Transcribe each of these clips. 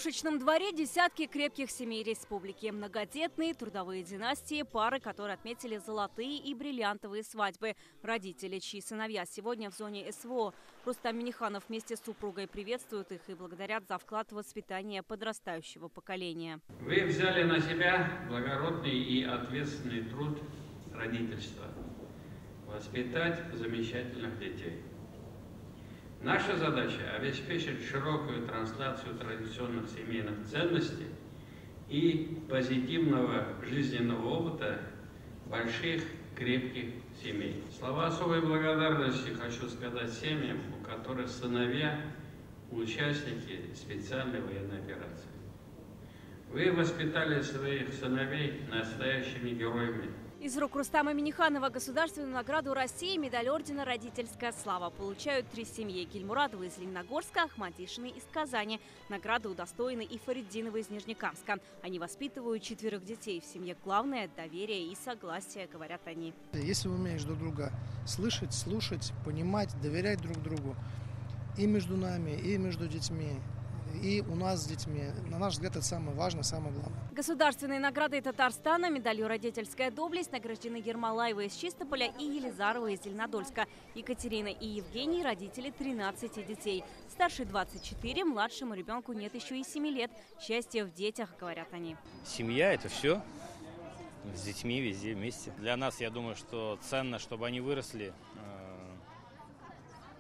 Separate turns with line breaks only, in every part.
крошечном дворе десятки крепких семей республики. Многодетные, трудовые династии, пары, которые отметили золотые и бриллиантовые свадьбы. Родители, чьи сыновья сегодня в зоне СВО. Рустам Минниханов вместе с супругой приветствуют их и благодарят за вклад в воспитание подрастающего поколения.
Вы взяли на себя благородный и ответственный труд родительства – воспитать замечательных детей. Наша задача – обеспечить широкую трансляцию традиционных семейных ценностей и позитивного жизненного опыта больших, крепких семей. Слова особой благодарности хочу сказать семьям, у которых сыновья – участники специальной военной операции. Вы воспитали своих сыновей настоящими героями.
Из рук Рустама Минниханова государственную награду России, медаль ордена «Родительская слава» получают 3 семьи. Гильмурадова из Лениногорска, Ахмадишины из Казани. Награды удостоены и Фариддинова из Нижнекамска. Они воспитывают 4 детей. В семье главное – доверие и согласие, говорят они.
Если умеешь друг друга слышать, слушать, понимать, доверять друг другу, и между нами, и между детьми, и у нас с детьми, на наш взгляд, это самое важное, самое главное.
Государственные награды Татарстана, медалью «Родительская доблесть» награждены Ермолаева из Чистополя и Елизарова из Зеленодольска. Екатерина и Евгений – родители 13 детей. Старший 24, младшему ребенку нет еще и 7 лет. Счастье в детях, говорят они.
Семья – это все. С детьми везде вместе. Для нас, я думаю, что ценно, чтобы они выросли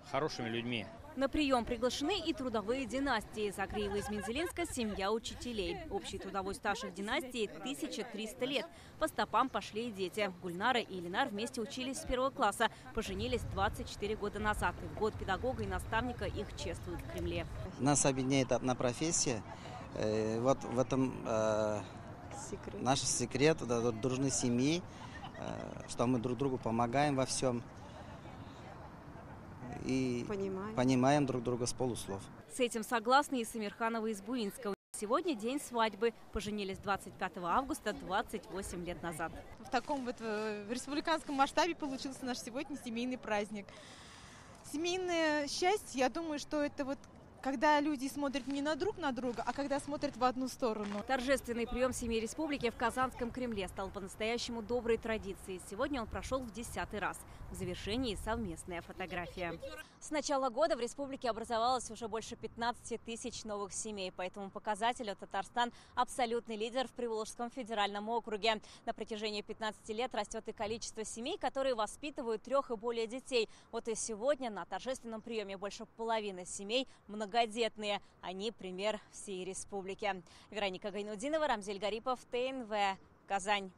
хорошими людьми.
На прием приглашены и трудовые династии. Загреева из Мензелинска – семья учителей. Общий трудовой стаж их династии – 1300 лет. По стопам пошли и дети. Гульнара и Ленар вместе учились с 1 класса. Поженились 24 года назад. И в год педагога и наставника их чествуют в Кремле.
Нас объединяет одна профессия. Вот в этом наш секрет, дружной семьи, что мы друг другу помогаем во всем. И понимаем друг друга с полуслов.
С этим согласны и Самирханова из Буинска. Сегодня день свадьбы. Поженились 25 августа 28 лет назад.
В таком вот в республиканском масштабе получился наш сегодня семейный праздник. Семейное счастье, я думаю, что это вот когда люди смотрят не друг на друга, а когда смотрят в одну сторону.
Торжественный прием семей республики в Казанском Кремле стал по-настоящему доброй традицией. Сегодня он прошел в 10-й раз. В завершении совместная фотография. С начала года в республике образовалось уже больше 15 тысяч новых семей. По этому показателю Татарстан – абсолютный лидер в Приволжском федеральном округе. На протяжении 15 лет растет и количество семей, которые воспитывают 3 и более детей. Вот и сегодня на торжественном приеме больше половины семей многодетные. Они пример всей республики. Вероника Гайнудинова, Рамзель Гарипов, ТНВ, Казань.